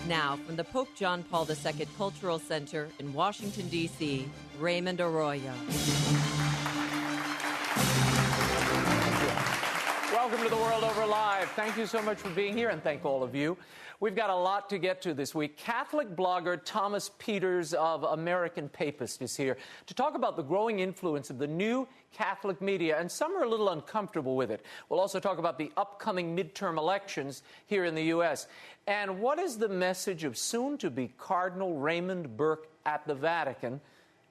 Now, from the Pope John Paul II Cultural Center in Washington, D.C., Raymond Arroyo. Welcome to The World Over Live. Thank you so much for being here, and thank all of you. We've got a lot to get to this week. Catholic blogger Thomas Peters of American Papist is here to talk about the growing influence of the new Catholic media, and some are a little uncomfortable with it. We'll also talk about the upcoming midterm elections here in the U.S. And what is the message of soon-to-be Cardinal Raymond Burke at the Vatican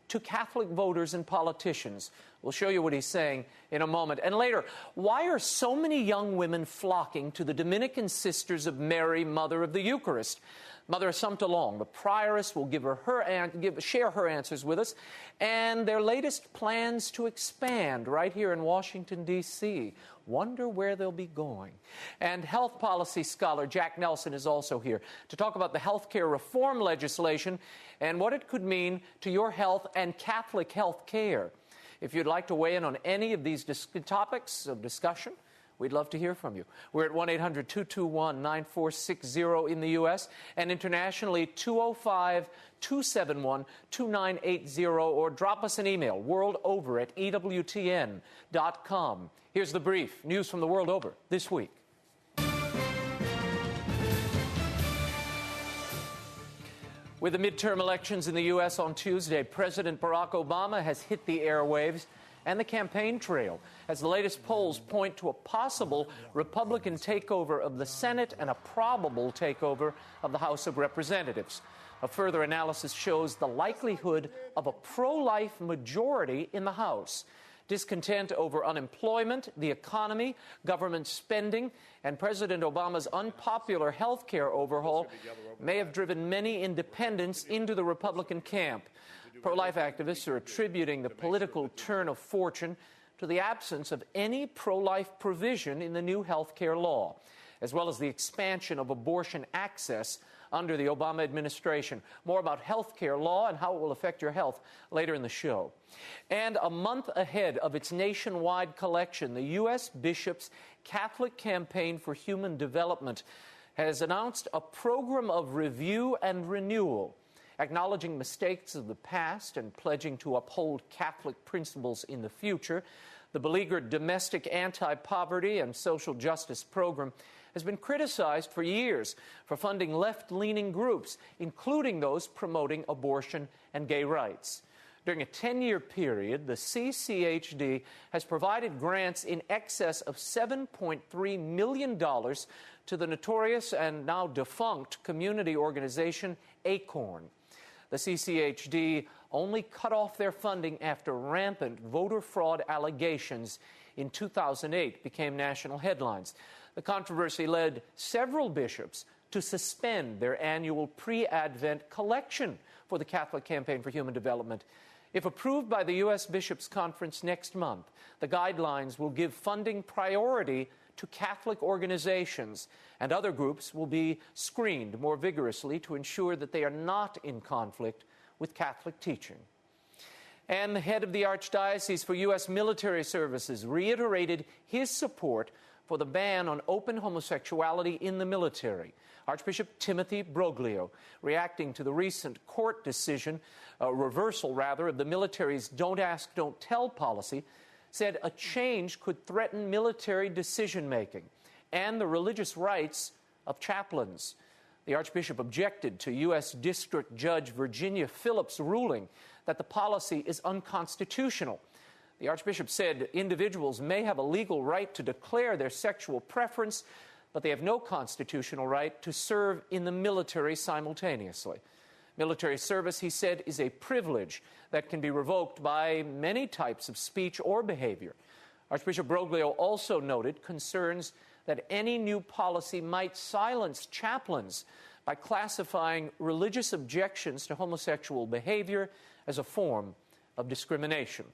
to Catholic voters and politicians? We'll show you what he's saying in a moment. And later, why are so many young women flocking to the Dominican Sisters of Mary, Mother of the Eucharist? Mother Assumpta Long, the prioress, will share her answers with us, and their latest plans to expand right here in Washington, D.C. Wonder where they'll be going. And health policy scholar Jack Nelson is also here to talk about the healthcare reform legislation and what it could mean to your health and Catholic health care. If you'd like to weigh in on any of these topics of discussion, we'd love to hear from you. We're at 1-800-221-9460 in the U.S. and internationally 205-271-2980, or drop us an email, worldover@EWTN.com. Here's the brief. News from the world over this week. With the midterm elections in the U.S. on Tuesday, President Barack Obama has hit the airwaves and the campaign trail as the latest polls point to a possible Republican takeover of the Senate and a probable takeover of the House of Representatives. A further analysis shows the likelihood of a pro-life majority in the House. Discontent over unemployment, the economy, government spending, and President Obama's unpopular health care overhaul may have driven many independents into the Republican camp. Pro-life activists are attributing the political turn of fortune to the absence of any pro-life provision in the new health care law, as well as the expansion of abortion access under the Obama administration. More about health care law and how it will affect your health later in the show. And a month ahead of its nationwide collection, the U.S. Bishops' Catholic Campaign for Human Development has announced a program of review and renewal, acknowledging mistakes of the past and pledging to uphold Catholic principles in the future. The beleaguered domestic anti-poverty and social justice program has been criticized for years for funding left-leaning groups, including those promoting abortion and gay rights. During a 10-year period, the CCHD has provided grants in excess of $7.3 million to the notorious and now defunct community organization ACORN. The CCHD only cut off their funding after rampant voter fraud allegations in 2008 became national headlines. The controversy led several bishops to suspend their annual pre-Advent collection for the Catholic Campaign for Human Development. If approved by the U.S. Bishops' Conference next month, the guidelines will give funding priority to Catholic organizations, and other groups will be screened more vigorously to ensure that they are not in conflict with Catholic teaching. And the head of the Archdiocese for U.S. Military Services reiterated his support for the ban on open homosexuality in the military. Archbishop Timothy Broglio, reacting to the recent court decision, reversal rather, of the military's Don't Ask, Don't Tell policy, said a change could threaten military decision-making and the religious rights of chaplains. The Archbishop objected to U.S. District Judge Virginia Phillips' ruling that the policy is unconstitutional. The Archbishop said individuals may have a legal right to declare their sexual preference, but they have no constitutional right to serve in the military simultaneously. Military service, he said, is a privilege that can be revoked by many types of speech or behavior. Archbishop Broglio also noted concerns that any new policy might silence chaplains by classifying religious objections to homosexual behavior as a form of discrimination.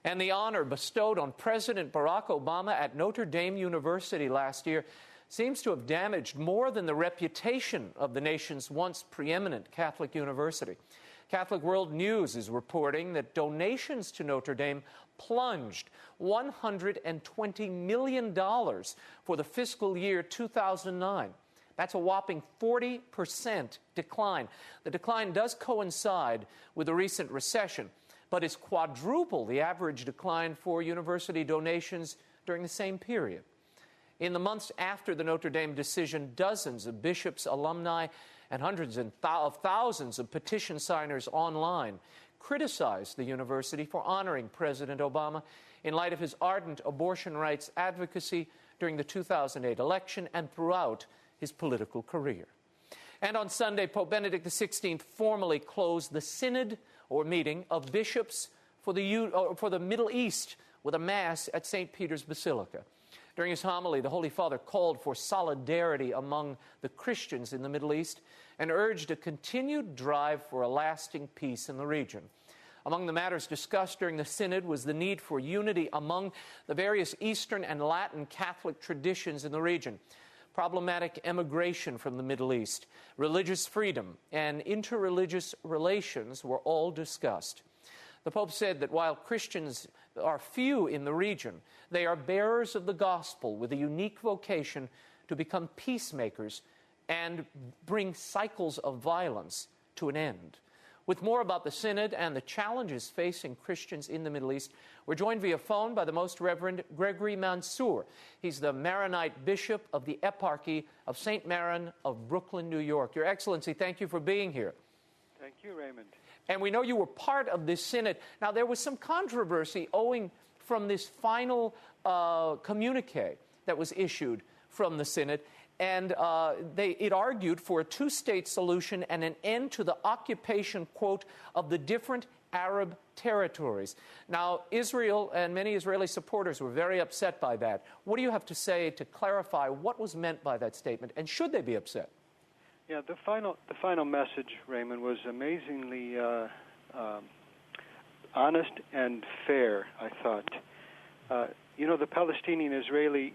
And the honor bestowed on President Barack Obama at Notre Dame University last year seems to have damaged more than the reputation of the nation's once preeminent Catholic university. Catholic World News is reporting that donations to Notre Dame plunged $120 million for the fiscal year 2009. That's a whopping 40% decline. The decline does coincide with the recent recession, but is quadruple the average decline for university donations during the same period. In the months after the Notre Dame decision, dozens of bishops, alumni, and hundreds of thousands of petition signers online criticized the university for honoring President Obama in light of his ardent abortion rights advocacy during the 2008 election and throughout his political career. And on Sunday, Pope Benedict XVI formally closed the Synod, or meeting, of bishops for the Middle East with a Mass at St. Peter's Basilica. During his homily, the Holy Father called for solidarity among the Christians in the Middle East and urged a continued drive for a lasting peace in the region. Among the matters discussed during the Synod was the need for unity among the various Eastern and Latin Catholic traditions in the region, problematic emigration from the Middle East, religious freedom, and interreligious relations were all discussed. The Pope said that while Christians are few in the region, they are bearers of the gospel with a unique vocation to become peacemakers and bring cycles of violence to an end. With more about the Synod and the challenges facing Christians in the Middle East, we're joined via phone by the Most Reverend Gregory Mansour. He's the Maronite Bishop of the Eparchy of St. Maron of Brooklyn, New York. Your Excellency, thank you for being here. Thank you, Raymond. And we know you were part of this Synod. Now, there was some controversy owing from this final communique that was issued from the Synod, and it argued for a two-state solution and an end to the occupation, quote, of the different Arab territories. Now, Israel and many Israeli supporters were very upset by that. What do you have to say to clarify what was meant by that statement, and should they be upset? Yeah, the final message, Raymond, was amazingly honest and fair, I thought. The Palestinian-Israeli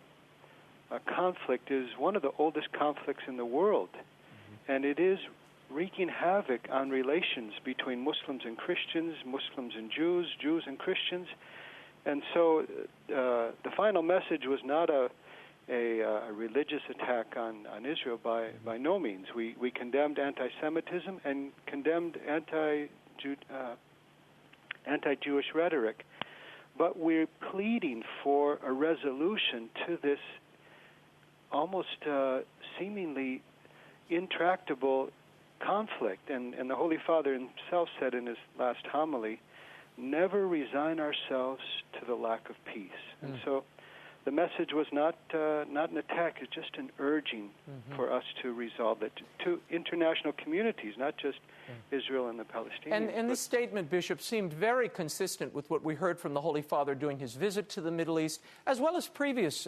conflict is one of the oldest conflicts in the world, and it is wreaking havoc on relations between Muslims and Christians, Muslims and Jews, Jews and Christians. And so the final message was not a religious attack on Israel by no means. We condemned anti-Semitism and condemned anti-Jewish rhetoric, but we're pleading for a resolution to this almost seemingly intractable conflict. And the Holy Father himself said in his last homily, never resign ourselves to the lack of peace. And so the message was not an attack, it's just an urging for us to resolve it to international communities, not just Israel and the Palestinians. And this statement, Bishop, seemed very consistent with what we heard from the Holy Father during his visit to the Middle East, as well as previous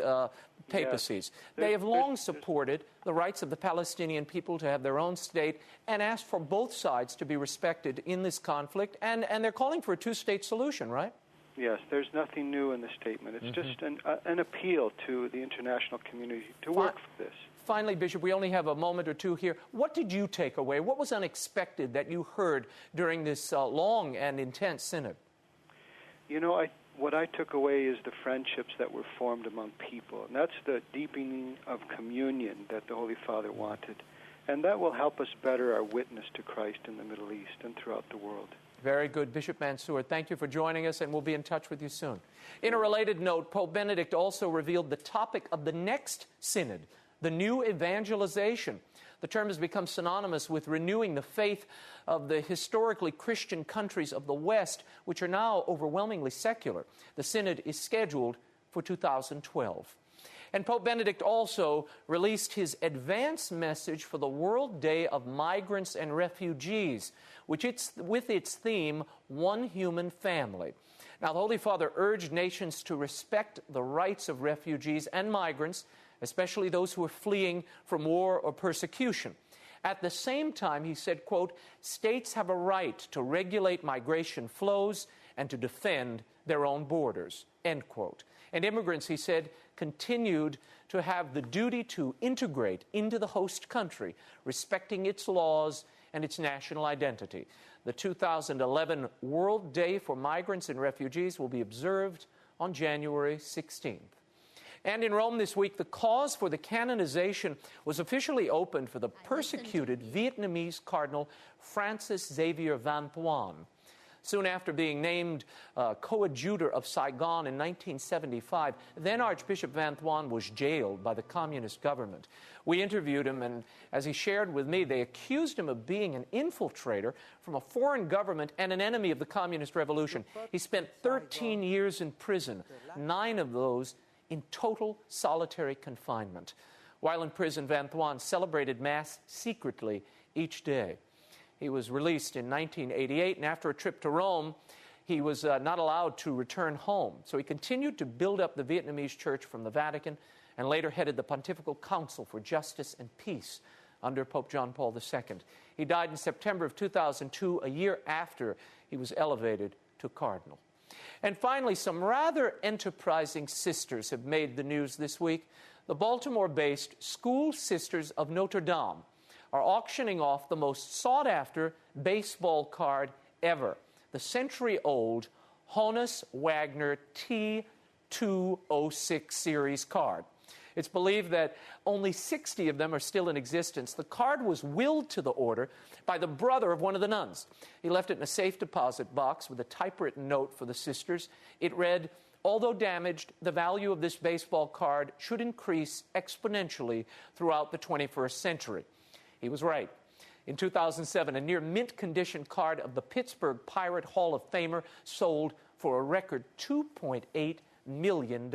papacies. They have long supported the rights of the Palestinian people to have their own state and asked for both sides to be respected in this conflict, and they're calling for a two-state solution, right? Yes, there's nothing new in the statement. It's just an appeal to the international community to work for this. Finally, Bishop, we only have a moment or two here. What did you take away? What was unexpected that you heard during this long and intense synod? What I took away is the friendships that were formed among people, and that's the deepening of communion that the Holy Father wanted. And that will help us better our witness to Christ in the Middle East and throughout the world. Very good. Bishop Mansour, thank you for joining us, and we'll be in touch with you soon. In a related note, Pope Benedict also revealed the topic of the next synod, the new evangelization. The term has become synonymous with renewing the faith of the historically Christian countries of the West, which are now overwhelmingly secular. The synod is scheduled for 2012. And Pope Benedict also released his advance message for the World Day of Migrants and Refugees, with its theme, One Human Family. Now, the Holy Father urged nations to respect the rights of refugees and migrants, especially those who are fleeing from war or persecution. At the same time, he said, quote, states have a right to regulate migration flows and to defend their own borders, end quote. And immigrants, he said, continued to have the duty to integrate into the host country, respecting its laws and its national identity. The 2011 World Day for Migrants and Refugees will be observed on January 16th. And in Rome this week, the cause for the canonization was officially opened for the persecuted Vietnamese Cardinal Francis Xavier van Thuan. Soon after being named coadjutor of Saigon in 1975, then Archbishop van Thuan was jailed by the communist government. We interviewed him, and as he shared with me, they accused him of being an infiltrator from a foreign government and an enemy of the communist revolution. He spent 13 years in prison, 9 of those in total solitary confinement. While in prison, van Thuan celebrated Mass secretly each day. He was released in 1988, and after a trip to Rome, he was not allowed to return home. So he continued to build up the Vietnamese church from the Vatican and later headed the Pontifical Council for Justice and Peace under Pope John Paul II. He died in September of 2002, a year after he was elevated to cardinal. And finally, some rather enterprising sisters have made the news this week. The Baltimore-based School Sisters of Notre Dame are auctioning off the most sought-after baseball card ever, the century-old Honus Wagner T206 series card. It's believed that only 60 of them are still in existence. The card was willed to the order by the brother of one of the nuns. He left it in a safe deposit box with a typewritten note for the sisters. It read, "Although damaged, the value of this baseball card should increase exponentially throughout the 21st century." He was right. In 2007, a near-mint condition card of the Pittsburgh Pirate Hall of Famer sold for a record $2.8 million.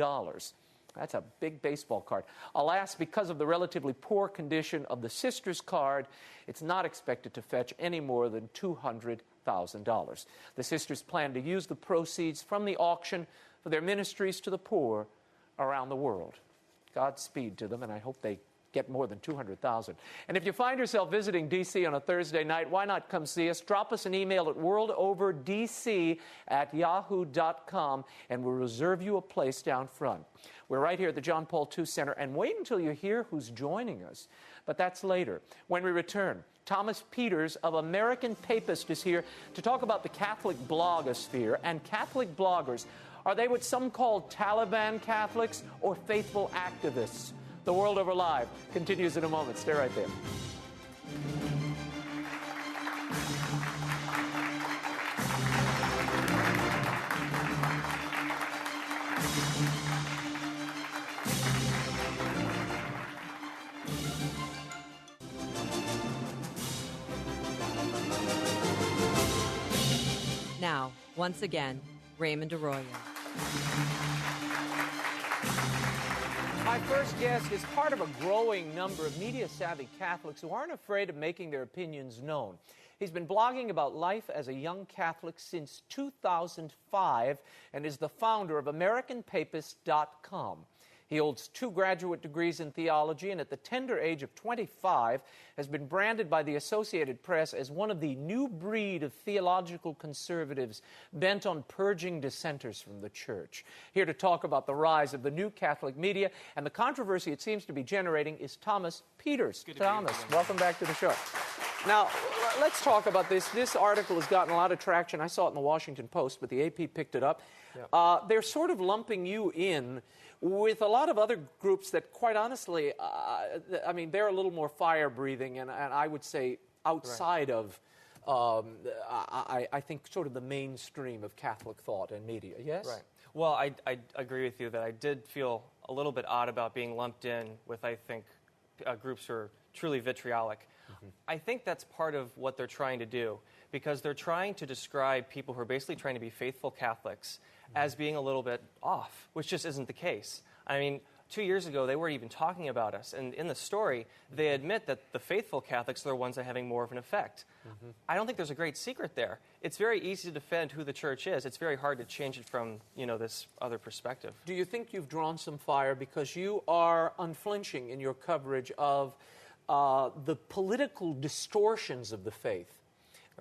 That's a big baseball card. Alas, because of the relatively poor condition of the sisters' card, it's not expected to fetch any more than $200,000. The sisters plan to use the proceeds from the auction for their ministries to the poor around the world. Godspeed to them, and I hope they get more than $200,000. And if you find yourself visiting D.C. on a Thursday night, why not come see us? Drop us an email at worldoverdc@yahoo.com, and we'll reserve you a place down front. We're right here at the John Paul II Center, and wait until you hear who's joining us. But that's later. When we return, Thomas Peters of American Papist is here to talk about the Catholic blogosphere and Catholic bloggers. Are they what some call Taliban Catholics or faithful activists? The World Over Live continues in a moment. Stay right there. Now, once again, Raymond Arroyo. My first guest is part of a growing number of media-savvy Catholics who aren't afraid of making their opinions known. He's been blogging about life as a young Catholic since 2005 and is the founder of AmericanPapist.com. He holds 2 graduate degrees in theology and at the tender age of 25 has been branded by the Associated Press as one of the new breed of theological conservatives bent on purging dissenters from the church. Here to talk about the rise of the new Catholic media and the controversy it seems to be generating is Thomas Peters. Thomas, welcome back to the show. Now, let's talk about this. This article has gotten a lot of traction. I saw it in the Washington Post, but the AP picked it up. Yeah. They're sort of lumping you in with a lot of other groups that, quite honestly, I mean, they're a little more fire-breathing, and I would say outside of, I think, sort of the mainstream of Catholic thought and media. Yes? Right. Well, I agree with you that I did feel a little bit odd about being lumped in with, I think, groups who are truly vitriolic. Mm-hmm. I think that's part of what they're trying to do, because they're trying to describe people who are basically trying to be faithful Catholics as being a little bit off, which just isn't the case. I mean, 2 years ago, they weren't even talking about us. And in the story, they admit that the faithful Catholics are the ones that are having more of an effect. Mm-hmm. I don't think there's a great secret there. It's very easy to defend who the church is. It's very hard to change it from, this other perspective. Do you think you've drawn some fire because you are unflinching in your coverage of the political distortions of the faith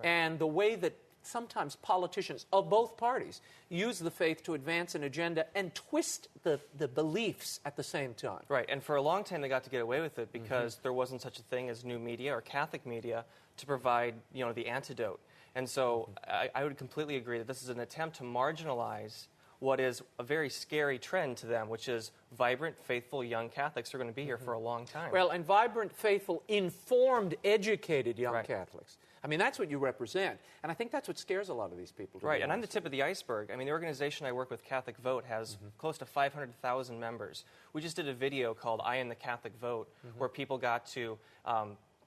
and the way that sometimes politicians of both parties use the faith to advance an agenda and twist the beliefs at the same time. Right, and for a long time they got to get away with it because there wasn't such a thing as new media or Catholic media to provide, the antidote. And so I would completely agree that this is an attempt to marginalize what is a very scary trend to them, which is vibrant, faithful, young Catholics are going to be here for a long time. Well, and vibrant, faithful, informed, educated young Right. Catholics. I mean, that's what you represent. And I think that's what scares a lot of these people. Right, and I'm the tip of the iceberg. I mean, the organization I work with, Catholic Vote, has close to 500,000 members. We just did a video called I Am the Catholic Vote, where people got to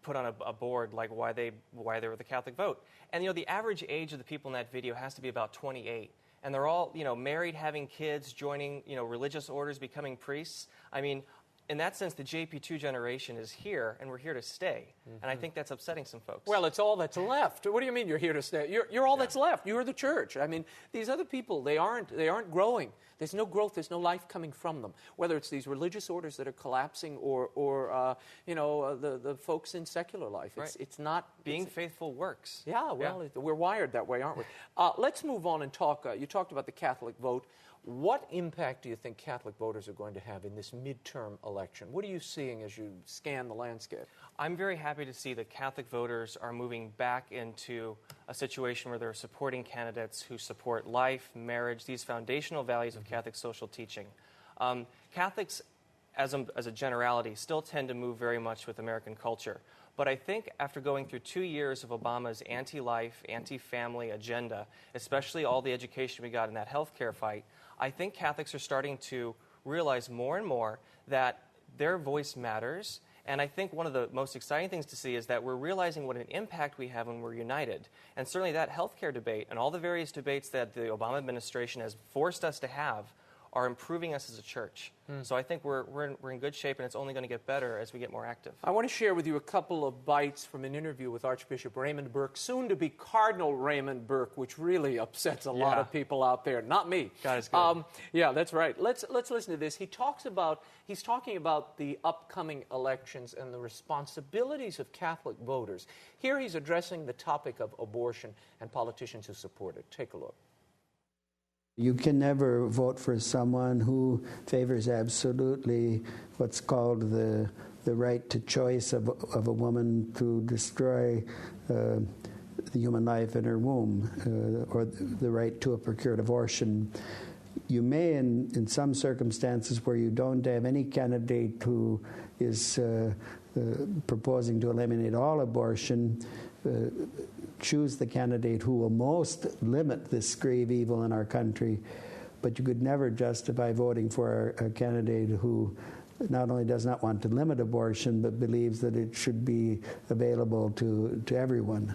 put on a board like why they were the Catholic Vote. And, the average age of the people in that video has to be about 28. And they're all, married, having kids, joining, religious orders, becoming priests. I mean, in that sense, the JP2 generation is here, and we're here to stay. And I think that's upsetting some folks. Well, it's all that's left. What do you mean you're here to stay? You're all that's left. You're the church. I mean, these other people, they aren't growing. There's no growth. There's no life coming from them. Whether it's these religious orders that are collapsing or the folks in secular life. It's not... Being faithful works. Yeah, well, we're wired that way, aren't we? Let's move on and talk. You talked about the Catholic vote. What impact do you think Catholic voters are going to have in this midterm election? What are you seeing as you scan the landscape? I'm very happy to see that Catholic voters are moving back into a situation where they're supporting candidates who support life, marriage, these foundational values of Catholic social teaching. Catholics, as a generality, still tend to move very much with American culture. But I think after going through 2 years of Obama's anti-life, anti-family agenda, especially all the education we got in that healthcare fight, I think Catholics are starting to realize more and more that their voice matters. And I think one of the most exciting things to see is that we're realizing what an impact we have when we're united. And certainly that healthcare debate and all the various debates that the Obama administration has forced us to have are improving us as a church. So I think we're in good shape, and it's only going to get better as we get more active. I want to share with you a couple of bites from an interview with Archbishop Raymond Burke, soon to be Cardinal Raymond Burke, which really upsets a lot of people out there. Not me. God is good. Yeah, that's right. Let's listen to this. He's talking about the upcoming elections and the responsibilities of Catholic voters. Here he's addressing the topic of abortion and politicians who support it. Take a look. You can never vote for someone who favors absolutely what's called the right to choice of a woman to destroy the human life in her womb, or the right to a procured abortion. You may, in some circumstances where you don't have any candidate who is proposing to eliminate all abortion, choose the candidate who will most limit this grave evil in our country. But you could never justify voting for a candidate who not only does not want to limit abortion, but believes that it should be available to everyone.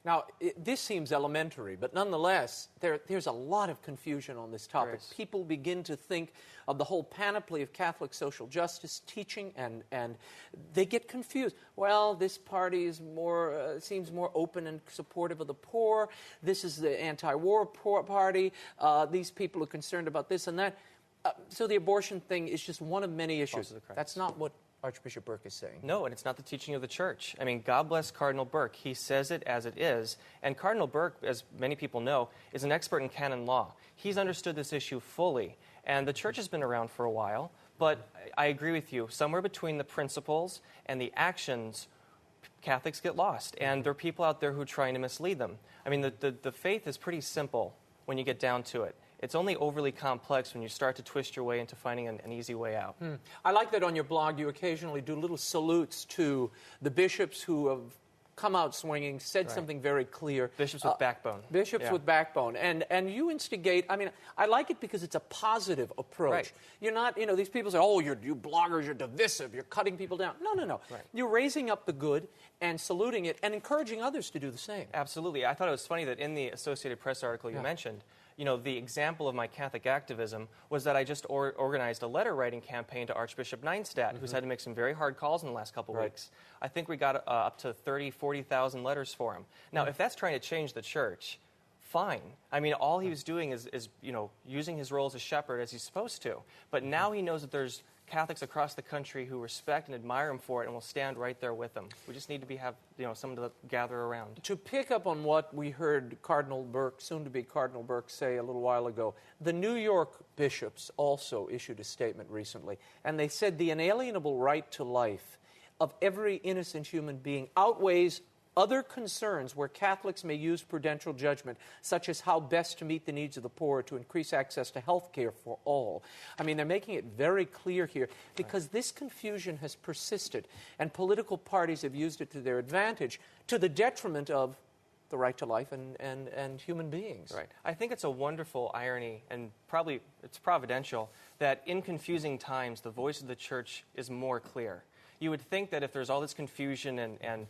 Now, this seems elementary, but nonetheless, there's a lot of confusion on this topic. People begin to think of the whole panoply of Catholic social justice teaching, and they get confused. Well, this party is seems more open and supportive of the poor. This is the anti-war party. These people are concerned about this and that. So the abortion thing is just one of many issues. That's not what Archbishop Burke is saying. No, and it's not the teaching of the church. I mean, God bless Cardinal Burke. He says it as it is. And Cardinal Burke, as many people know, is an expert in canon law. He's understood this issue fully. And the church has been around for a while. But I agree with you. Somewhere between the principles and the actions, Catholics get lost. And there are people out there who are trying to mislead them. I mean, the faith is pretty simple when you get down to it. It's only overly complex when you start to twist your way into finding an easy way out. I like that on your blog you occasionally do little salutes to the bishops who have come out swinging, said something very clear. Bishops with backbone. Bishops with backbone. And you instigate, I mean, I like it because it's a positive approach. Right. You're not, these people say, oh, you bloggers, you're divisive, you're cutting people down. No. Right. You're raising up the good and saluting it and encouraging others to do the same. Absolutely. I thought it was funny that in the Associated Press article you mentioned, the example of my Catholic activism was that I just organized a letter-writing campaign to Archbishop Neinstadt, who's had to make some very hard calls in the last couple weeks. I think we got up to 30,000, 40,000 letters for him. Now, if that's trying to change the church, fine. I mean, all he was doing is using his role as a shepherd as he's supposed to. But now he knows that there's Catholics across the country who respect and admire him for it and will stand right there with him. We just need to have someone to gather around. To pick up on what we heard Cardinal Burke, soon-to-be Cardinal Burke, say a little while ago, the New York bishops also issued a statement recently, and they said the inalienable right to life of every innocent human being outweighs other concerns where Catholics may use prudential judgment, such as how best to meet the needs of the poor, to increase access to health care for all. I mean, they're making it very clear here, because this confusion has persisted, and political parties have used it to their advantage, to the detriment of the right to life and human beings. Right. I think it's a wonderful irony, and probably it's providential, that in confusing times, the voice of the Church is more clear. You would think that if there's all this confusion and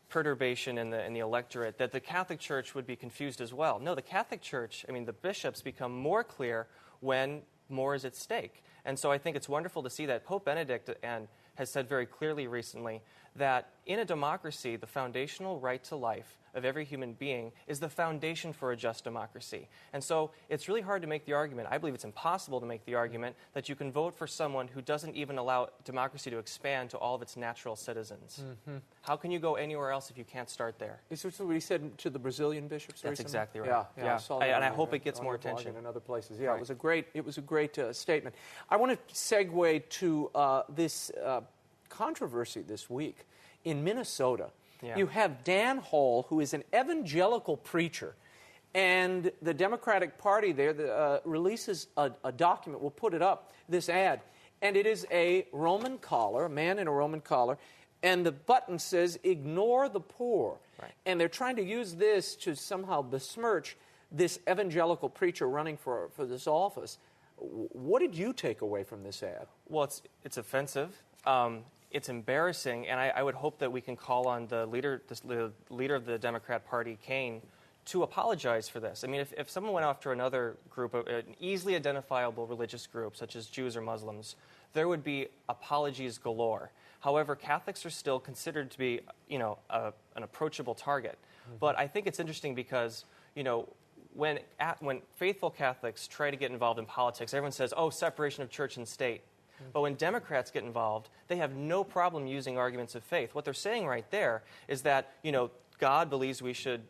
perturbation in the electorate, that the Catholic Church would be confused as well. No, the Catholic Church, the bishops become more clear when more is at stake. And so I think it's wonderful to see that Pope Benedict has said very clearly recently that in a democracy, the foundational right to life of every human being is the foundation for a just democracy. And so it's really hard to make the argument, I believe it's impossible to make the argument, that you can vote for someone who doesn't even allow democracy to expand to all of its natural citizens. Mm-hmm. How can you go anywhere else if you can't start there? Is this what he said to the Brazilian bishops recently? That's exactly right. Yeah. I hope it gets more attention. In other places. Yeah, right. It was a great statement. I want to segue to this controversy this week in Minnesota. Yeah. You have Dan Hall, who is an evangelical preacher, and the Democratic Party there releases a document. We'll put it up, this ad, and it is a Roman collar, a man in a Roman collar, and the button says, "Ignore the poor." Right. And they're trying to use this to somehow besmirch this evangelical preacher running for this office. What did you take away from this ad? Well, it's offensive. It's embarrassing, and I would hope that we can call on the leader of the Democrat Party, Kane, to apologize for this. I mean, if someone went after another group, an easily identifiable religious group, such as Jews or Muslims, there would be apologies galore. However, Catholics are still considered to be, an approachable target. Mm-hmm. But I think it's interesting because, when faithful Catholics try to get involved in politics, everyone says, "Oh, separation of church and state." But when Democrats get involved, they have no problem using arguments of faith. What they're saying right there is that, God believes we should,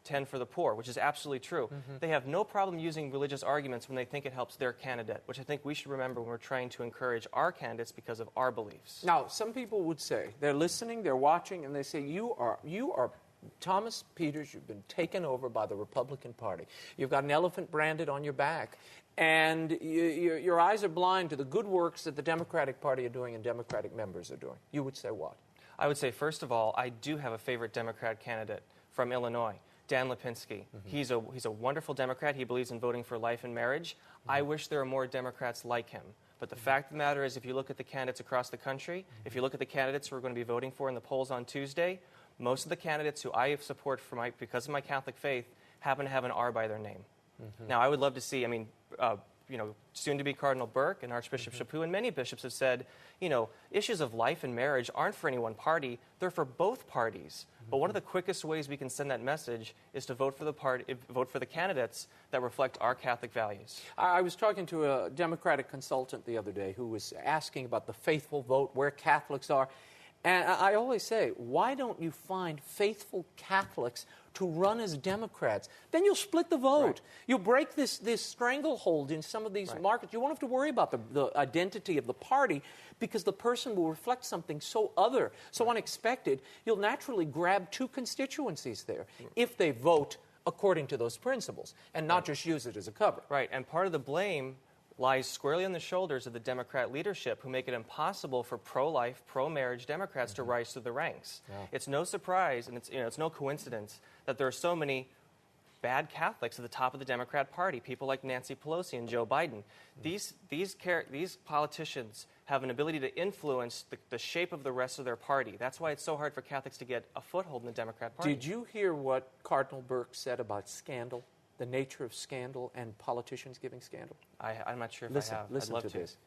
tend for the poor, which is absolutely true. Mm-hmm. They have no problem using religious arguments when they think it helps their candidate, which I think we should remember when we're trying to encourage our candidates because of our beliefs. Now, some people would say, they're listening, they're watching, and they say, you are Thomas Peters, you've been taken over by the Republican Party. You've got an elephant branded on your back. And your eyes are blind to the good works that the Democratic Party are doing and Democratic members are doing. You would say what? I would say, first of all, I do have a favorite Democrat candidate from Illinois, Dan Lipinski. Mm-hmm. He's a wonderful Democrat. He believes in voting for life and marriage. Mm-hmm. I wish there were more Democrats like him. But the fact of the matter is, if you look at the candidates across the country, if you look at the candidates who are going to be voting for in the polls on Tuesday, most of the candidates who I support because of my Catholic faith happen to have an R by their name. Mm-hmm. Now, I would love to see, soon-to-be Cardinal Burke and Archbishop Chaput and many bishops have said, issues of life and marriage aren't for any one party, they're for both parties. Mm-hmm. But one of the quickest ways we can send that message is to vote for the candidates that reflect our Catholic values. I was talking to a Democratic consultant the other day who was asking about the faithful vote, where Catholics are. And I always say, why don't you find faithful Catholics to run as Democrats? Then you'll split the vote. Right. You'll break this stranglehold in some of these markets. You won't have to worry about the identity of the party because the person will reflect something so other, so unexpected. You'll naturally grab two constituencies there if they vote according to those principles and not just use it as a cover. Right, and part of the blame lies squarely on the shoulders of the Democrat leadership who make it impossible for pro-life, pro-marriage Democrats to rise through the ranks. Yeah. It's no surprise, and it's no coincidence that there are so many bad Catholics at the top of the Democrat Party, people like Nancy Pelosi and Joe Biden. These politicians have an ability to influence the shape of the rest of their party. That's why it's so hard for Catholics to get a foothold in the Democrat Party. Did you hear what Cardinal Burke said about scandal? The nature of scandal and politicians giving scandal? I'm not sure if I have. Listen to this.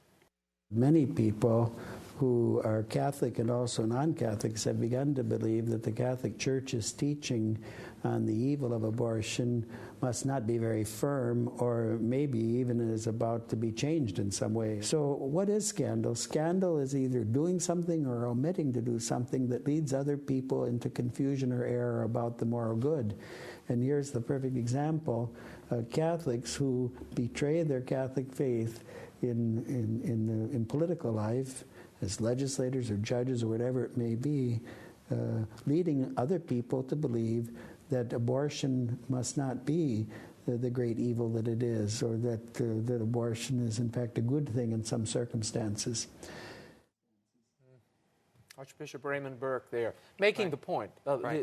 Many people who are Catholic and also non-Catholics have begun to believe that the Catholic Church's teaching on the evil of abortion must not be very firm, or maybe even is about to be changed in some way. So what is scandal? Scandal is either doing something or omitting to do something that leads other people into confusion or error about the moral good. And here's the perfect example. Catholics who betray their Catholic faith in political life, as legislators or judges or whatever it may be, leading other people to believe that abortion must not be the great evil that it is, or that abortion is in fact a good thing in some circumstances. Archbishop Raymond Burke there, making the point,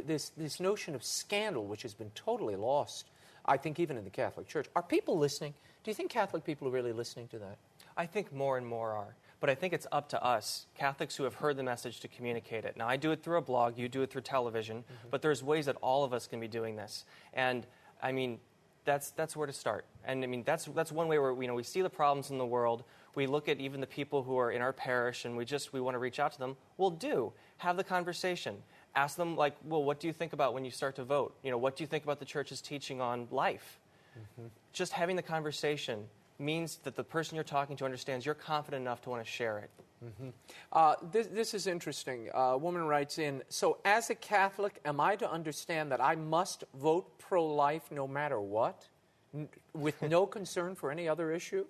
this notion of scandal, which has been totally lost, I think, even in the Catholic Church. Are people listening? Do you think Catholic people are really listening to that? I think more and more are. But I think it's up to us, Catholics who have heard the message, to communicate it. Now, I do it through a blog, you do it through television, but there's ways that all of us can be doing this. And, I mean, that's where to start. And, I mean, that's one way where, we see the problems in the world. We look at even the people who are in our parish, and we want to reach out to them. Well, have the conversation. Ask them, like, well, what do you think about when you start to vote? What do you think about the Church's teaching on life? Just having the conversation means that the person you're talking to understands you're confident enough to want to share it. This is interesting. A woman writes in, so as a Catholic, am I to understand that I must vote pro-life no matter what, with no concern for any other issue?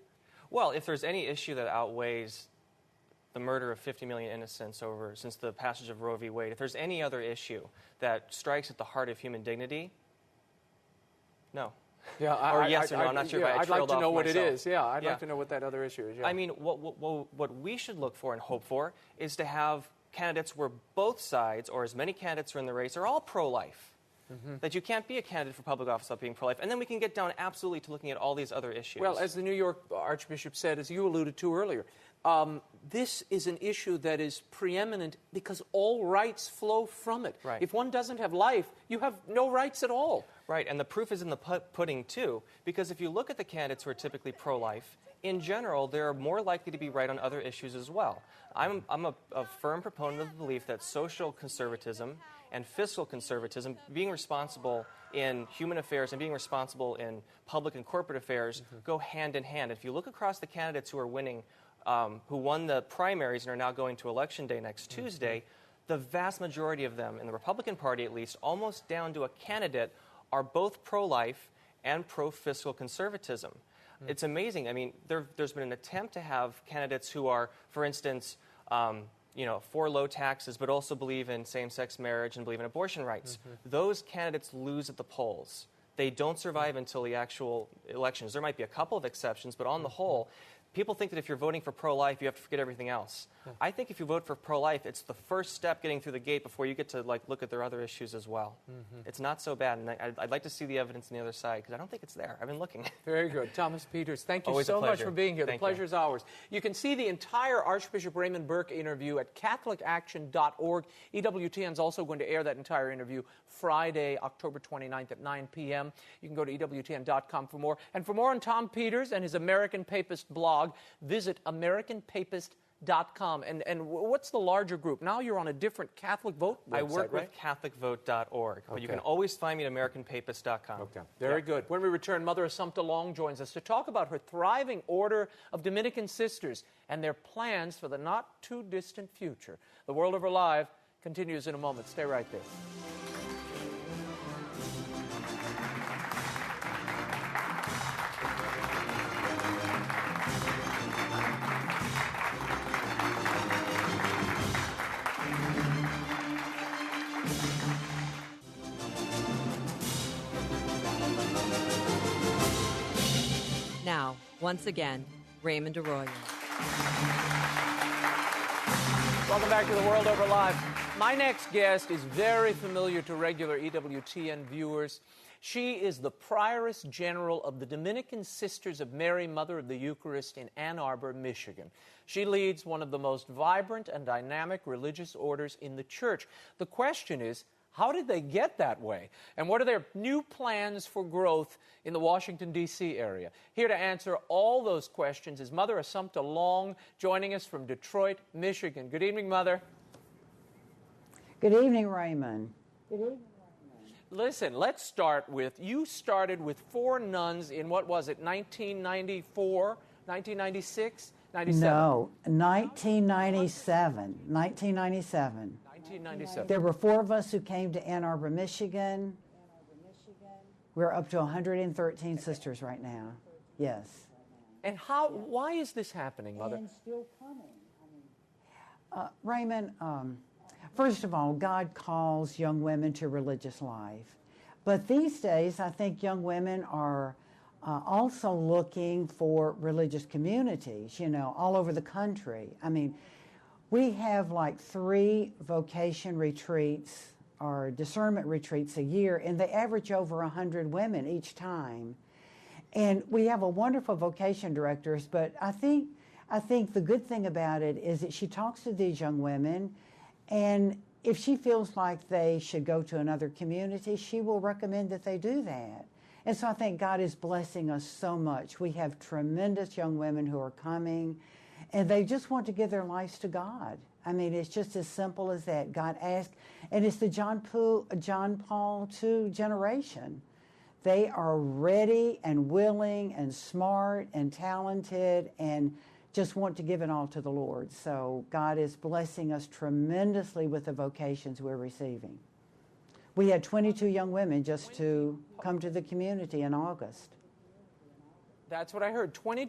Well, if there's any issue that outweighs the murder of 50 million innocents since the passage of Roe v. Wade, if there's any other issue that strikes at the heart of human dignity, no. Yeah, or yes or no, I'm not sure if I I'd like to know what myself. it is. Yeah, I'd like to know what that other issue is. Yeah. I mean, what we should look for and hope for is to have candidates where both sides, or as many candidates are in the race, are all pro-life. That you can't be a candidate for public office without being pro-life. And then we can get down absolutely to looking at all these other issues. Well, as the New York Archbishop said, as you alluded to earlier, this is an issue that is preeminent because all rights flow from it. Right. If one doesn't have life, you have no rights at all. Right, and the proof is in the pudding, too, because if you look at the candidates who are typically pro-life, in general, they're more likely to be right on other issues as well. I'm a firm proponent of the belief that social conservatism and fiscal conservatism, being responsible in human affairs and being responsible in public and corporate affairs, go hand in hand. If you look across the candidates who are winning, who won the primaries and are now going to Election Day next Tuesday, the vast majority of them, in the Republican Party at least, almost down to a candidate, are both pro-life and pro-fiscal conservatism. It's amazing. I mean, there's been an attempt to have candidates who are, for instance, for low taxes, but also believe in same-sex marriage and believe in abortion rights. Those candidates lose at the polls. They don't survive until the actual elections. There might be a couple of exceptions, but on the whole, people think that if you're voting for pro-life, you have to forget everything else. I think if you vote for pro-life, it's the first step getting through the gate before you get to look at their other issues as well. It's not so bad, and I'd like to see the evidence on the other side, because I don't think it's there. I've been looking. Very good. Thomas Peters, thank you Always so a much pleasure. for being here. Thank The pleasure is ours. You can see the entire Archbishop Raymond Burke interview at catholicaction.org. EWTN is also going to air that entire interview Friday, October 29th at 9 p.m. You can go to EWTN.com for more. And for more on Tom Peters and his American Papist blog, visit AmericanPapist.com. And what's the larger group? Now you're on a different Catholic Vote website, I work right? with CatholicVote.org, but you can always find me at AmericanPapist.com. Okay, very good. When we return, Mother Assumpta Long joins us to talk about her thriving order of Dominican Sisters and their plans for the not-too-distant future. The World Over Live continues in a moment. Stay right there. Now, once again, Raymond Arroyo. Welcome back to The World Over Live. My next guest is very familiar to regular EWTN viewers. She is the Prioress General of the Dominican Sisters of Mary, Mother of the Eucharist in Ann Arbor, Michigan. She leads one of the most vibrant and dynamic religious orders in the Church. The question is, How did they get that way? And what are their new plans for growth in the Washington, D.C. area? Here to answer all those questions is Mother Assumpta Long, joining us from Detroit, Michigan. Good evening, Mother. Good evening, Raymond. Good evening, Raymond. Listen, let's start with, you started with 4 nuns in, what was it, 1994, 1996, 97? No, 1997. 1997. 1997. There were 4 of us who came to Ann Arbor, Michigan. We're up to 113 sisters right now. Yes. And why is this happening, Mother? And still coming. Raymond, first of all, God calls young women to religious life. But these days, I think young women are also looking for religious communities, all over the country. I mean, we have like 3 vocation retreats or discernment retreats a year, and they average over 100 women each time. And we have a wonderful vocation directors, but I think the good thing about it is that she talks to these young women, and if she feels like they should go to another community, she will recommend that they do that. And so I think God is blessing us so much. We have tremendous young women who are coming, and they just want to give their lives to God. I mean, it's just as simple as that. God asked, and it's the John Paul II generation. They are ready and willing and smart and talented and just want to give it all to the Lord. So God is blessing us tremendously with the vocations we're receiving. We had 22 young women just to come to the community in August. That's what I heard, 20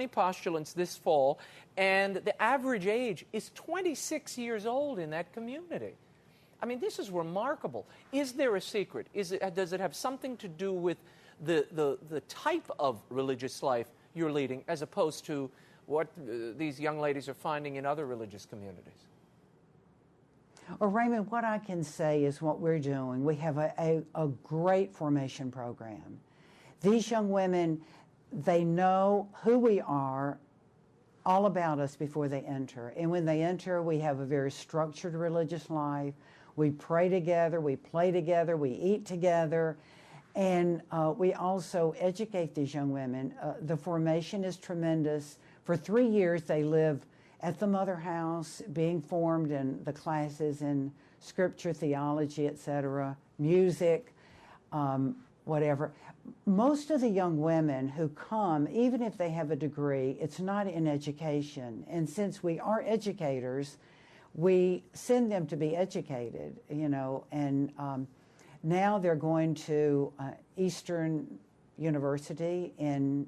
postulants this fall, and the average age is 26 years old in that community. I mean, this is remarkable. Is there a secret? Does it have something to do with the type of religious life you're leading as opposed to what these young ladies are finding in other religious communities? Well, Raymond, what I can say is what we're doing. We have a great formation program. These young women, they know who we are, all about us before they enter. And when they enter, we have a very structured religious life. We pray together, we play together, we eat together, and we also educate these young women. The formation is tremendous. For 3 years, they live at the Mother House, being formed in the classes in scripture, theology, etc., music, whatever. Most of the young women who come, even if they have a degree, it's not in education. And since we are educators, we send them to be educated, and now they're going to Eastern University in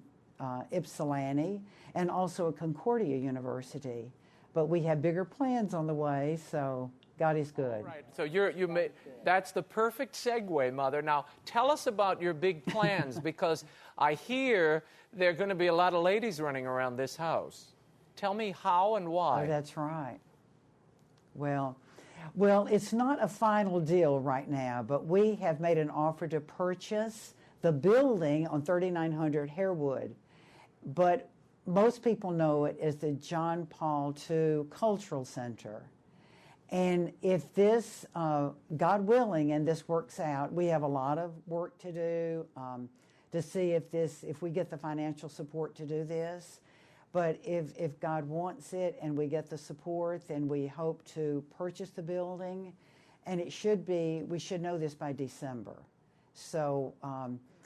Ypsilanti and also a Concordia University. But we have bigger plans on the way, so God is good. Right. So that's the perfect segue, Mother. Now, tell us about your big plans, because I hear there are going to be a lot of ladies running around this house. Tell me how and why. Oh, that's right. Well, it's not a final deal right now, but we have made an offer to purchase the building on 3900 Harewood. But most people know it as the John Paul II Cultural Center. And if this, God willing, and this works out, we have a lot of work to do to see if we get the financial support to do this. But if God wants it and we get the support, then we hope to purchase the building. And we should know this by December. So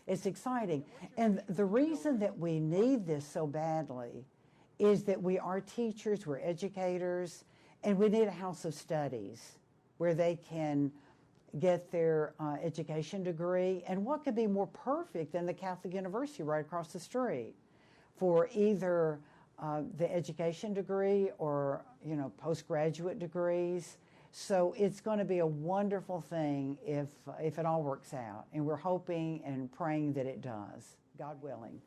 it's exciting. And the reason that we need this so badly is that we are teachers, we're educators, and we need a house of studies where they can get their education degree. And what could be more perfect than the Catholic University right across the street for either the education degree or, postgraduate degrees. So it's going to be a wonderful thing if it all works out. And we're hoping and praying that it does, God willing.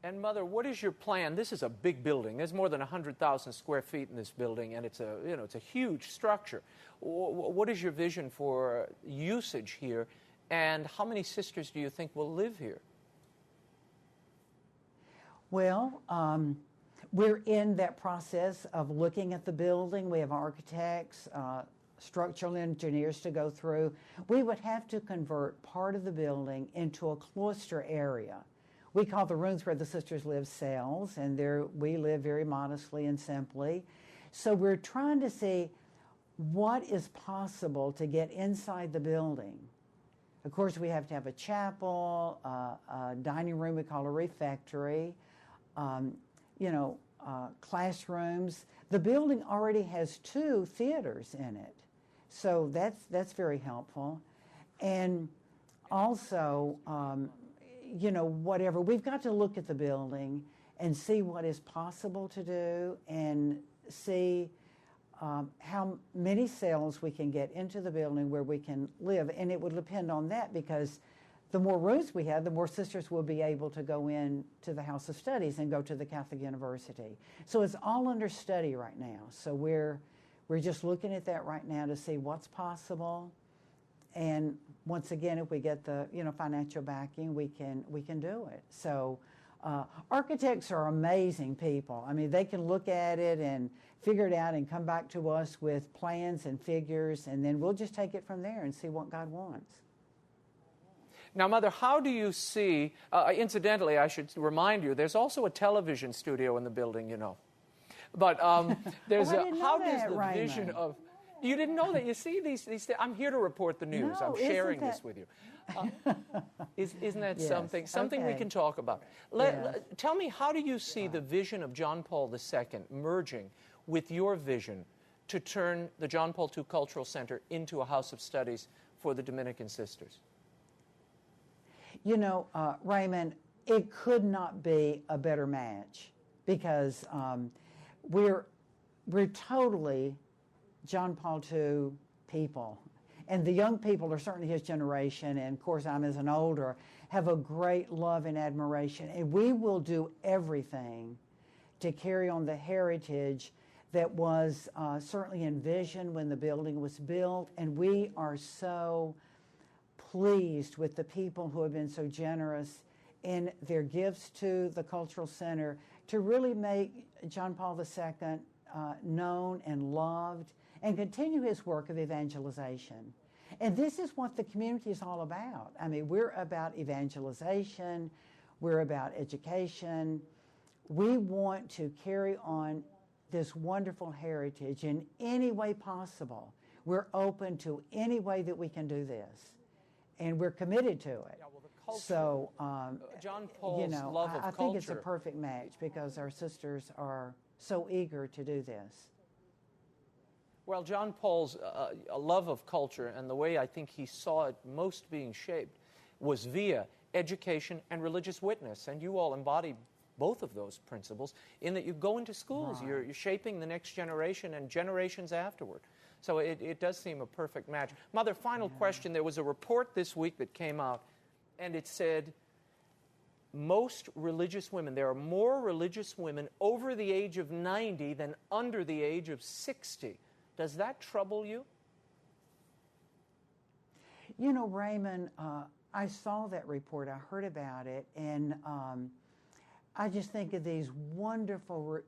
And Mother, what is your plan? This is a big building. There's more than 100,000 square feet in this building, and it's a huge structure. What is your vision for usage here, and how many sisters do you think will live here? Well, we're in that process of looking at the building. We have architects, structural engineers to go through. We would have to convert part of the building into a cloister area. We call the rooms where the sisters live cells, and there we live very modestly and simply. So we're trying to see what is possible to get inside the building. Of course, we have to have a chapel, a dining room we call a refectory, classrooms. The building already has 2 theaters in it, so that's very helpful. And also, whatever, we've got to look at the building and see what is possible to do and see how many cells we can get into the building where we can live. And it would depend on that, because the more rooms we have, the more sisters will be able to go in to the House of Studies and go to the Catholic University. So it's all under study right now. So we're just looking at that right now to see what's possible. And once again, if we get the financial backing, we can do it. So architects are amazing people. I mean, they can look at it and figure it out and come back to us with plans and figures, and then we'll just take it from there and see what God wants. Now, Mother, how do you see, incidentally, I should remind you, there's also a television studio in the building, But there's how does the Raymond. Vision of... You didn't know that? You see, these I'm here to report the news. No, I'm sharing this with you. Isn't that Yes. something we Okay. can talk about? Tell me, how do you see the vision of John Paul II merging with your vision to turn the John Paul II Cultural Center into a house of studies for the Dominican sisters? Raymond, it could not be a better match, because we're totally John Paul II people. And the young people are certainly his generation, and of course I'm as an older, have a great love and admiration. And we will do everything to carry on the heritage that was certainly envisioned when the building was built. And we are so pleased with the people who have been so generous in their gifts to the Cultural Center to really make John Paul II known and loved, and continue his work of evangelization. And this is what the community is all about. I mean, we're about evangelization, we're about education. We want to carry on this wonderful heritage in any way possible. We're open to any way that we can do this, and we're committed to it. Yeah, well, the culture, so, John Paul's love of I culture. think it's a perfect match, because our sisters are so eager to do this. Well, John Paul's love of culture, and the way I think he saw it most being shaped, was via education and religious witness. And you all embody both of those principles in that you go into schools. Right. You're shaping the next generation and generations afterward. So it does seem a perfect match. Mother, final question. There was a report this week that came out, and it said most religious women, there are more religious women over the age of 90 than under the age of 60. Does that trouble you? Raymond, I saw that report. I heard about it, and I just think of these wonderful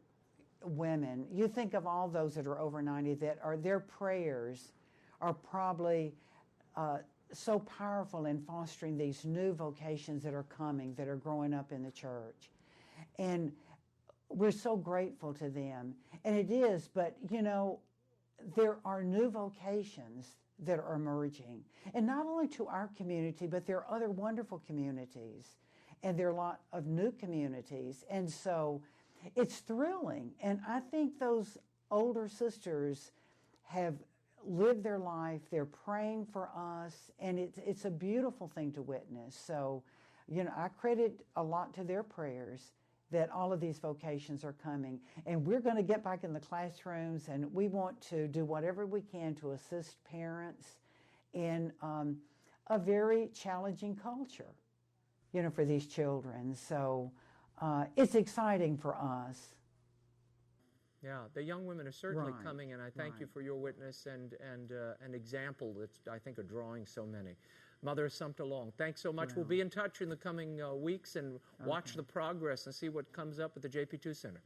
women. You think of all those that are over 90 that are, their prayers are probably so powerful in fostering these new vocations that are coming, that are growing up in the church. And we're so grateful to them. And it is, but there are new vocations that are emerging, and not only to our community, but there are other wonderful communities, and there are a lot of new communities, and so it's thrilling. And I think those older sisters have lived their life, they're praying for us, and it's a beautiful thing to witness. So, I credit a lot to their prayers that all of these vocations are coming. And we're going to get back in the classrooms, and we want to do whatever we can to assist parents in a very challenging culture, for these children. So it's exciting for us. Yeah, the young women are certainly Right, coming, and I thank you for your witness and an example that's, I think, are drawing so many. Mother Assumpta Long, thanks so much. We'll be in touch in the coming weeks and watch the progress and see what comes up at the JPII Center.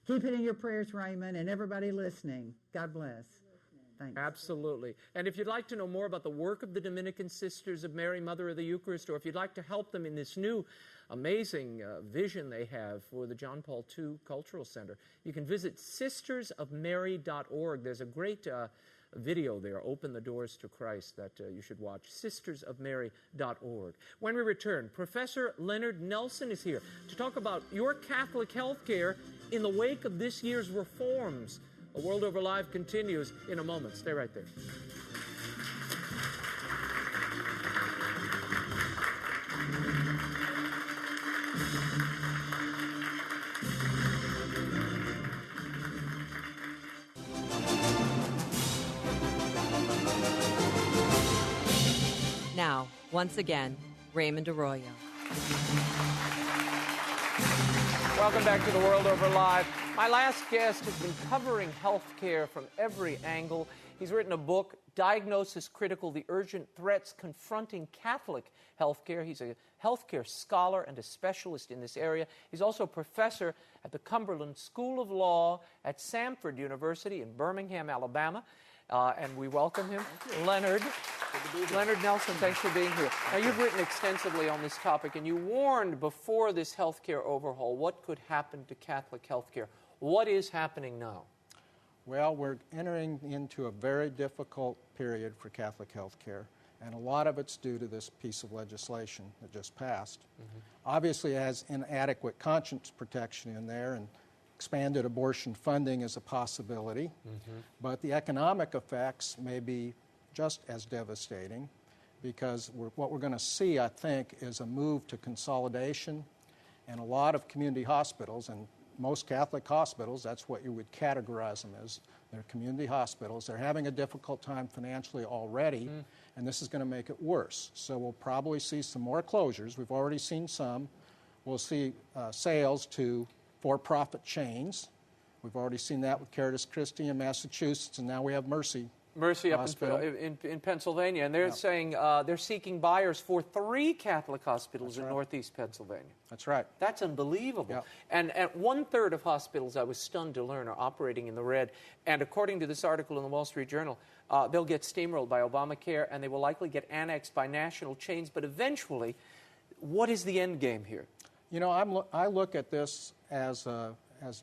Keep it in your prayers, Raymond, and everybody listening. God bless. Thanks. Absolutely. And if you'd like to know more about the work of the Dominican Sisters of Mary, Mother of the Eucharist, or if you'd like to help them in this new amazing vision they have for the John Paul II Cultural Center, you can visit sistersofmary.org. There's a great video there, Open the Doors to Christ, that you should watch, sistersofmary.org. When we return, Professor Leonard Nelson is here to talk about your Catholic health care in the wake of this year's reforms. A World Over Live continues in a moment. Stay right there. Now, once again, Raymond Arroyo. Welcome back to the World Over Live. My last guest has been covering health care from every angle. He's written a book, Diagnosis Critical, The Urgent Threats Confronting Catholic Healthcare. He's a healthcare scholar and a specialist in this area. He's also a professor at the Cumberland School of Law at Samford University in Birmingham, Alabama. And we welcome him. Leonard Nelson, thanks for being here. Now, you've written extensively on this topic, and you warned before this healthcare overhaul what could happen to Catholic healthcare. What is happening now? Well, we're entering into a very difficult period for Catholic healthcare, and a lot of it's due to this piece of legislation that just passed. Obviously, it has inadequate conscience protection in there, and expanded abortion funding is a possibility, but the economic effects may be just as devastating, because what we're going to see, I think, is a move to consolidation, and a lot of community hospitals, and most Catholic hospitals, that's what you would categorize them as. They're community hospitals. They're having a difficult time financially already, and this is going to make it worse. So we'll probably see some more closures. We've already seen some. We'll see sales to for-profit chains. We've already seen that with Caritas Christi in Massachusetts, and now we have Mercy up in Pennsylvania, and they're saying they're seeking buyers for 3 Catholic hospitals in Northeast Pennsylvania. That's right. That's unbelievable. And at 1/3 of hospitals, I was stunned to learn, are operating in the red. And according to this article in the Wall Street Journal, they'll get steamrolled by Obamacare, and they will likely get annexed by national chains. But eventually, what is the end game here? You know, I look at this as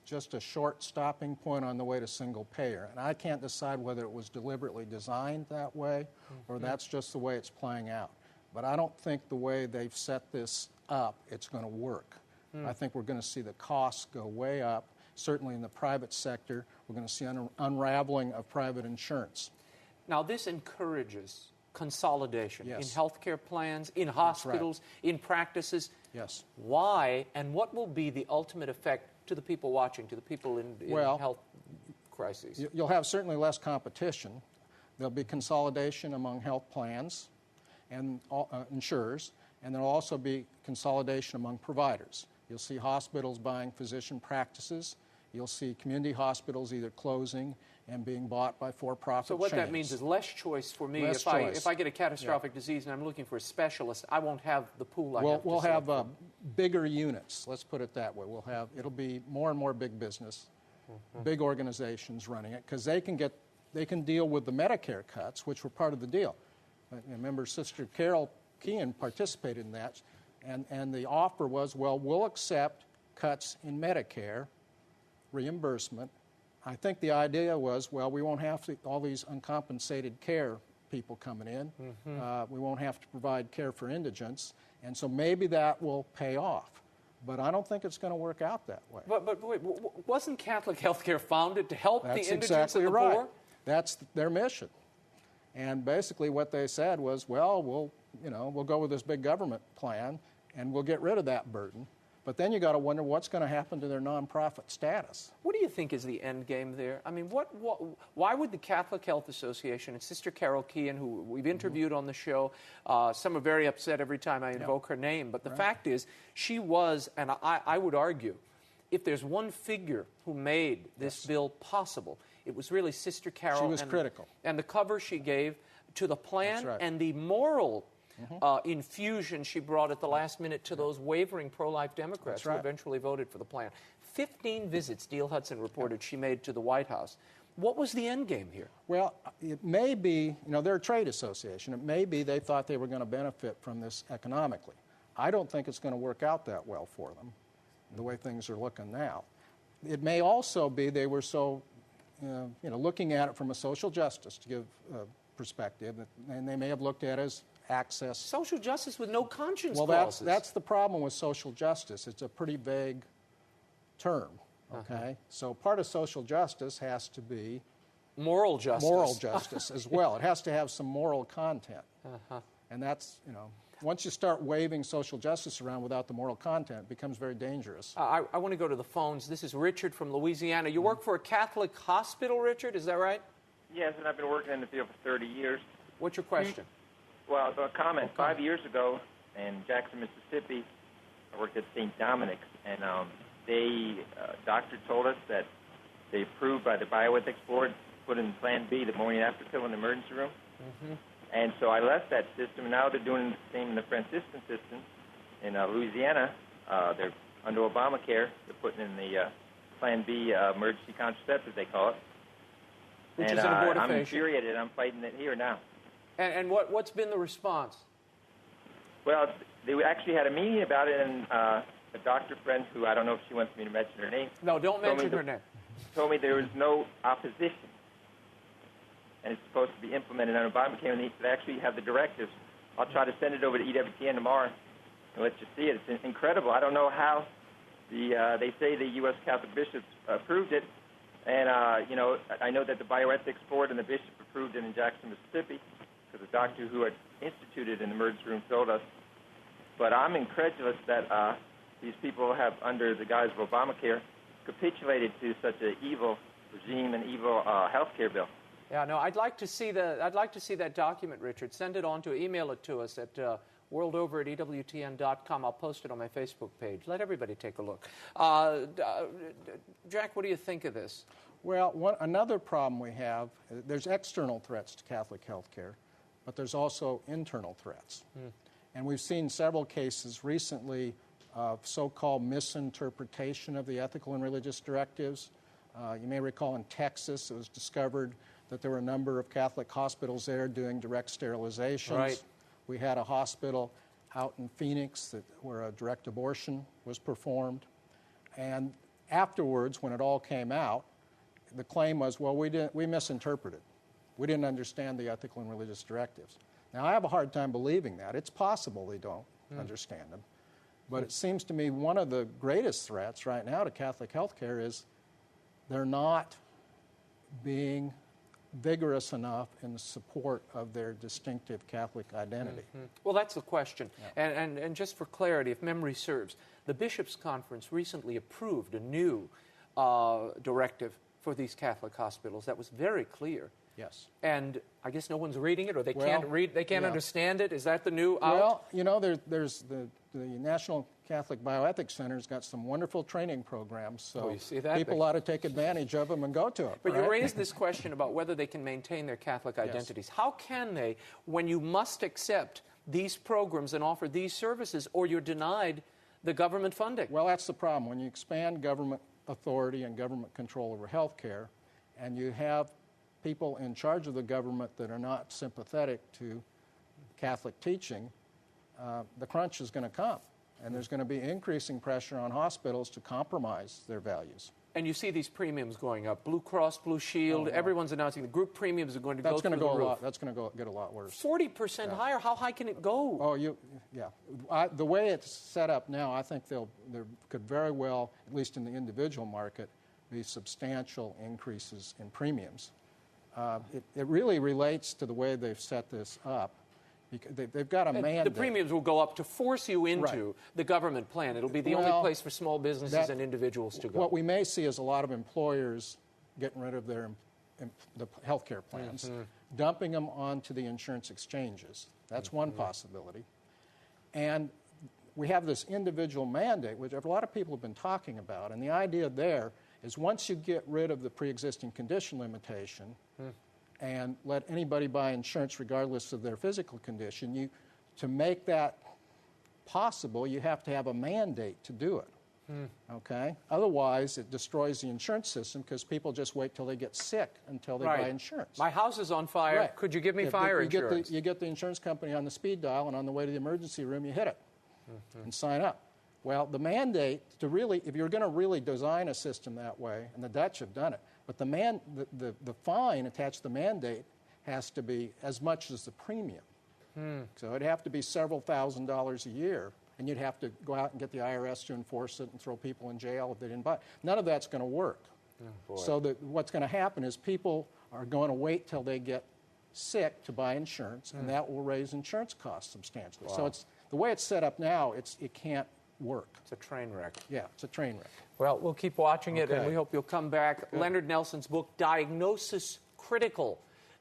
just a short stopping point on the way to single payer. And I can't decide whether it was deliberately designed that way or that's just the way it's playing out. But I don't think the way they've set this up, it's going to work. I think we're going to see the costs go way up. Certainly in the private sector, we're going to see unraveling of private insurance. Now, this encourages consolidation in Yes. healthcare plans, in hospitals, in practices. Yes. Why, and what will be the ultimate effect to the people watching, to the people in health crises? You'll have certainly less competition. There'll be consolidation among health plans and insurers, and there'll also be consolidation among providers. You'll see hospitals buying physician practices. You'll see community hospitals either closing and being bought by for-profit So what chains. that means is less choice for me. Less If I get a catastrophic disease and I'm looking for a specialist, I won't have the pool I have to We'll have select from. bigger units. Let's put it that way. It'll be more and more big business, big organizations running it, because they can deal with the Medicare cuts, which were part of the deal. Remember, Sister Carol Keehan participated in that, and the offer was, well, we'll accept cuts in Medicare reimbursement. I think the idea was, well, we won't have all these uncompensated care people coming in. We won't have to provide care for indigents, and so maybe that will pay off. But I don't think it's going to work out that way. But wait, wasn't Catholic healthcare founded to help the indigents exactly and the right. poor? That's their mission. And basically what they said was, well, we'll go with this big government plan, and we'll get rid of that burden. But then you got to wonder what's going to happen to their nonprofit status. What do you think is the end game there? I mean, why would the Catholic Health Association and Sister Carol Keehan, who we've interviewed on the show, some are very upset every time I invoke her name, but the fact is she was, and I would argue, if there's one figure who made this bill possible, it was really Sister Carol. She was critical. And the cover she gave to the plan and the moral infusion she brought at the last minute to those wavering pro-life Democrats who eventually voted for the plan. 15 visits, Dale Hudson reported, she made to the White House. What was the end game here? Well, it may be, they're a trade association. It may be they thought they were going to benefit from this economically. I don't think it's going to work out that well for them, the way things are looking now. It may also be they were so, looking at it from a social justice, to give perspective, and they may have looked at it as access. Social justice with no conscience clauses. Well, that's the problem with social justice. It's a pretty vague term, okay? So part of social justice has to be moral justice as well. It has to have some moral content. And that's, once you start waving social justice around without the moral content, it becomes very dangerous. I want to go to the phones. This is Richard from Louisiana. You work for a Catholic hospital, Richard, is that right? Yes, and I've been working in the field for 30 years. What's your question? Well, a comment. 5 years ago in Jackson, Mississippi, I worked at St. Dominic's, and doctor told us that they approved by the bioethics board, put in Plan B, the morning after pill in the emergency room. And so I left that system, and now they're doing the same in the Franciscan system in Louisiana. They're under Obamacare. They're putting in the Plan B emergency contraceptive, they call it. Which is an abortifacient. I'm infuriated. I'm fighting it here now. And what's been the response? Well, they actually had a meeting about it, and a doctor friend who, I don't know if she wants me to mention her name. No, don't mention her name. Told me there was no opposition. And it's supposed to be implemented under Obamacare, and they actually have the directives. I'll try to send it over to EWTN tomorrow and let you see it. It's incredible. I don't know how they say the U.S. Catholic bishops approved it. And, I know that the bioethics board and the bishop approved it in Jackson, Mississippi, because the doctor who had instituted in the emergency room told us. But I'm incredulous that these people have, under the guise of Obamacare, capitulated to such an evil regime and evil health care bill. Yeah, no, I'd like to see that document, Richard. Send it on email it to us at worldover@EWTN.com. I'll post it on my Facebook page. Let everybody take a look. Jack, what do you think of this? Well, another problem we have, there's external threats to Catholic health care, but there's also internal threats. And we've seen several cases recently of so-called misinterpretation of the ethical and religious directives. You may recall in Texas, it was discovered that there were a number of Catholic hospitals there doing direct sterilizations. Right. We had a hospital out in Phoenix where a direct abortion was performed. And afterwards, when it all came out, the claim was, well, we misinterpreted. We didn't understand the ethical and religious directives. Now, I have a hard time believing that. It's possible they don't understand them. But it seems to me one of the greatest threats right now to Catholic health care is they're not being vigorous enough in the support of their distinctive Catholic identity. Well, that's the question. Yeah. And just for clarity, if memory serves, the Bishops' Conference recently approved a new directive for these Catholic hospitals that was very clear. Yes. And I guess no one's reading it, or they can't understand it. Is that the new out? Well, there's the National Catholic Bioethics Center's got some wonderful training programs, so people ought to take advantage of them and go to it. But you raised this question about whether they can maintain their Catholic identities. Yes. How can they, when you must accept these programs and offer these services, or you're denied the government funding? Well, that's the problem. When you expand government authority and government control over health care, and you have people in charge of the government that are not sympathetic to Catholic teaching, the crunch is going to come. And there's going to be increasing pressure on hospitals to compromise their values. And you see these premiums going up. Blue Cross, Blue Shield, everyone's announcing the group premiums are going to go through the roof. That's going to get a lot worse. 40% higher? How high can it go? Oh, the way it's set up now, I think there could very well, at least in the individual market, be substantial increases in premiums. It really relates to the way they've set this up. They've got a mandate. The premiums will go up to force you into the government plan. It'll be the only place for small businesses and individuals to go. What we may see is a lot of employers getting rid of the health care plans, dumping them onto the insurance exchanges. That's one possibility. And we have this individual mandate, which a lot of people have been talking about. And the idea there is once you get rid of the pre-existing condition limitation, and let anybody buy insurance regardless of their physical condition, to make that possible, you have to have a mandate to do it. Okay? Otherwise, it destroys the insurance system because people just wait till they get sick until they buy insurance. My house is on fire. Right. Could you give me fire insurance? You get the insurance company on the speed dial, and on the way to the emergency room, you hit it and sign up. Well, the mandate to really, if you're going to really design a system that way, and the Dutch have done it, but the fine attached to the mandate has to be as much as the premium. So it'd have to be several $1,000s a year, and you'd have to go out and get the IRS to enforce it and throw people in jail if they didn't buy it. None of that's going to work. So what's going to happen is people are going to wait till they get sick to buy insurance, and that will raise insurance costs substantially. So the way it's set up now, it can't work. It's a train wreck. Yeah, it's a train wreck. Well, we'll keep watching it, and we hope you'll come back. Good. Leonard Nelson's book, Diagnosis Critical.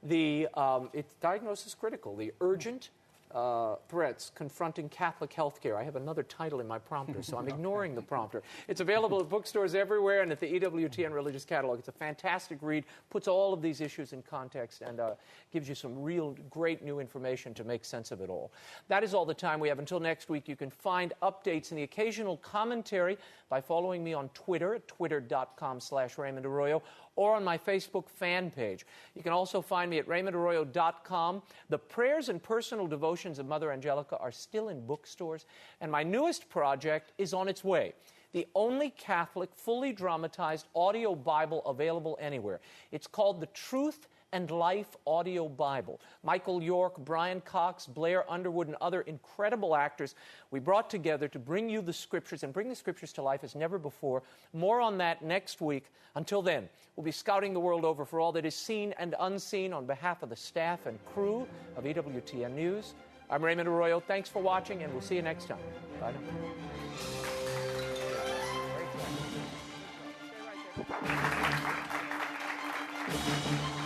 It's Diagnosis Critical, the urgent threats confronting Catholic healthcare. I have another title in my prompter, so I'm ignoring the prompter. It's available at bookstores everywhere and at the EWTN Religious Catalog. It's a fantastic read, puts all of these issues in context, and gives you some real great new information to make sense of it all. That is all the time we have. Until next week, you can find updates and the occasional commentary by following me on Twitter at twitter.com/Raymond Arroyo, or on my Facebook fan page. You can also find me at RaymondArroyo.com. The prayers and personal devotions of Mother Angelica are still in bookstores, and my newest project is on its way. The only Catholic, fully dramatized audio Bible available anywhere. It's called The Truth and Life Audio Bible. Michael York, Brian Cox, Blair Underwood, and other incredible actors we brought together to bring you the Scriptures and bring the Scriptures to life as never before. More on that next week. Until then, we'll be scouting the world over for all that is seen and unseen on behalf of the staff and crew of EWTN News. I'm Raymond Arroyo. Thanks for watching, and we'll see you next time. Bye now.